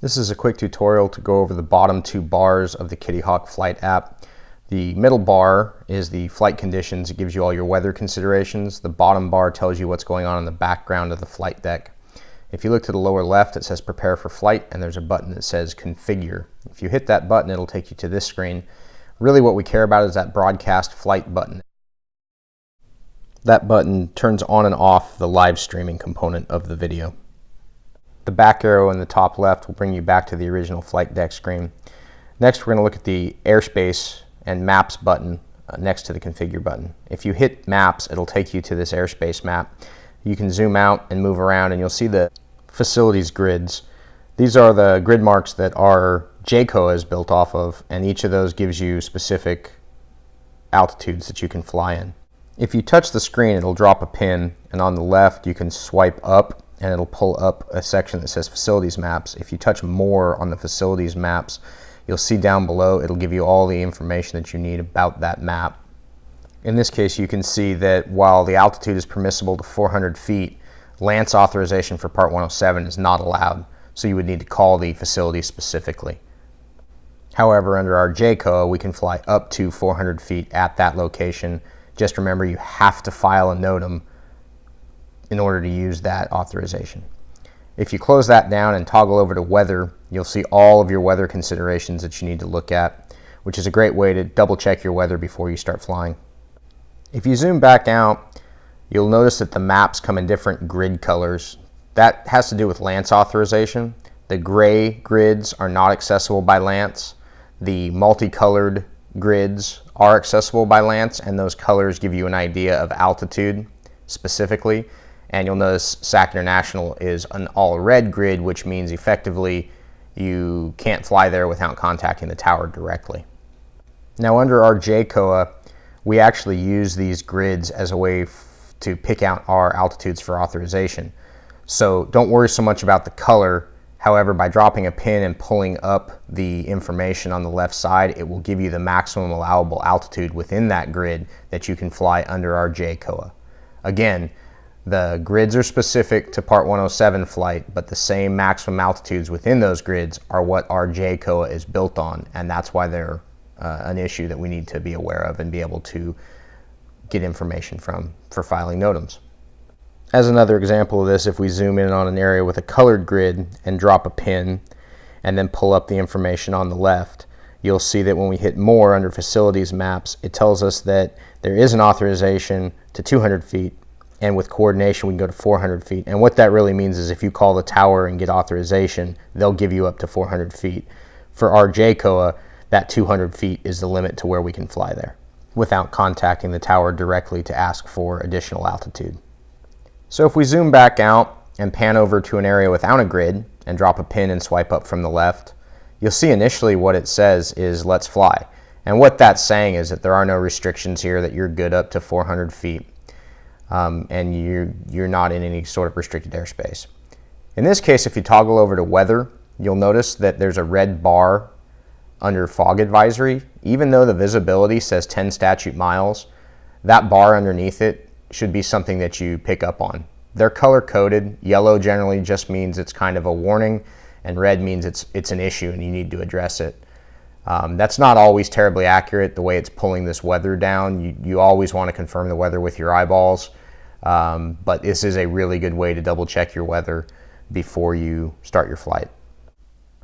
This is a quick tutorial to go over the bottom two bars of the Kitty Hawk flight app. The middle bar is the flight conditions. It gives you all your weather considerations. The bottom bar tells you what's going on in the background of the flight deck. If you look to the lower left, it says prepare for flight, and there's a button that says configure. If you hit that button, it'll take you to this screen. Really what we care about is that broadcast flight button. That button turns on and off the live streaming component of the video. The back arrow in the top left will bring you back to the original flight deck screen. Next, we're going to look at the airspace and maps button next to the configure button. If you hit maps, it'll take you to this airspace map. You can zoom out and move around, and you'll see the facilities grids. These are the grid marks that our JCOA is built off of, and each of those gives you specific altitudes that you can fly in. If you touch the screen, it'll drop a pin, and on the left you can swipe up and it'll pull up a section that says facilities maps. If you touch more on the facilities maps, you'll see down below it'll give you all the information that you need about that map. In this case, you can see that while the altitude is permissible to 400 feet, LANC authorization for Part 107 is not allowed, so you would need to call the facility specifically. However, under our JCOA, we can fly up to 400 feet at that location. Just remember, you have to file a NOTAM in order to use that authorization. If you close that down and toggle over to weather, you'll see all of your weather considerations that you need to look at, which is a great way to double check your weather before you start flying. If you zoom back out, you'll notice that the maps come in different grid colors. That has to do with LANC authorization. The gray grids are not accessible by LANC. The multicolored grids are accessible by LANC, and those colors give you an idea of altitude specifically. And you'll notice SAC International is an all red grid, which means effectively you can't fly there without contacting the tower directly. Now, under our JCOA, we actually use these grids as a way to pick out our altitudes for authorization. So don't worry so much about the color. However, by dropping a pin and pulling up the information on the left side, it will give you the maximum allowable altitude within that grid that you can fly under our JCOA. Again, the grids are specific to Part 107 flight, but the same maximum altitudes within those grids are what our JCOA is built on, and that's why they're an issue that we need to be aware of and be able to get information from for filing NOTAMs. As another example of this, if we zoom in on an area with a colored grid and drop a pin and then pull up the information on the left, you'll see that when we hit more under facilities maps, it tells us that there is an authorization to 200 feet, and with coordination we can go to 400 feet. And what that really means is if you call the tower and get authorization, they'll give you up to 400 feet. For our JCOA, that 200 feet is the limit to where we can fly there without contacting the tower directly to ask for additional altitude. So if we zoom back out and pan over to an area without a grid and drop a pin and swipe up from the left, you'll see initially what it says is let's fly. And what that's saying is that there are no restrictions here, that you're good up to 400 feet. And you're not in any sort of restricted airspace. In this case, if you toggle over to weather, you'll notice that there's a red bar under fog advisory. Even though the visibility says 10 statute miles, that bar underneath it should be something that you pick up on. They're color coded. Yellow generally just means it's kind of a warning, and red means it's an issue and you need to address it. That's not always terribly accurate the way it's pulling this weather down. You always want to confirm the weather with your eyeballs, but this is a really good way to double check your weather before you start your flight.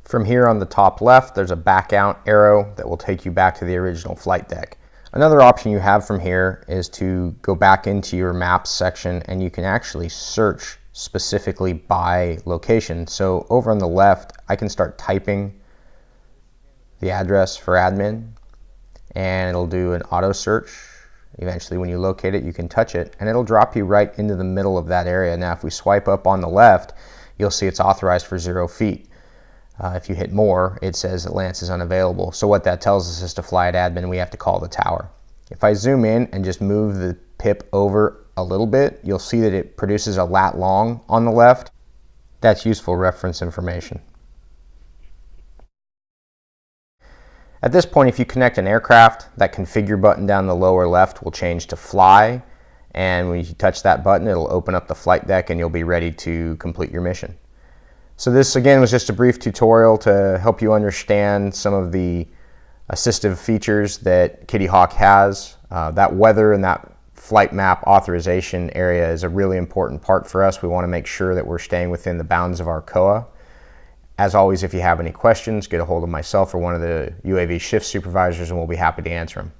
From here on the top left, there's a back out arrow that will take you back to the original flight deck. Another option you have from here is to go back into your maps section, and you can actually search specifically by location. So over on the left, I can start typing the address for admin, and it'll do an auto search. Eventually, when you locate it, you can touch it, and it'll drop you right into the middle of that area. Now, if we swipe up on the left, you'll see it's authorized for 0 feet. If you hit more, it says that LANC is unavailable. So what that tells us is to fly at admin, we have to call the tower. If I zoom in and just move the pip over a little bit, you'll see that it produces a lat long on the left. That's useful reference information. At this point, if you connect an aircraft, that configure button down the lower left will change to fly, and when you touch that button, it'll open up the flight deck and you'll be ready to complete your mission. So this again was just a brief tutorial to help you understand some of the assistive features that Kitty Hawk has. That weather and that flight map authorization area is a really important part for us. We want to make sure that we're staying within the bounds of our COA. As always, if you have any questions, get a hold of myself or one of the UAV shift supervisors and we'll be happy to answer them.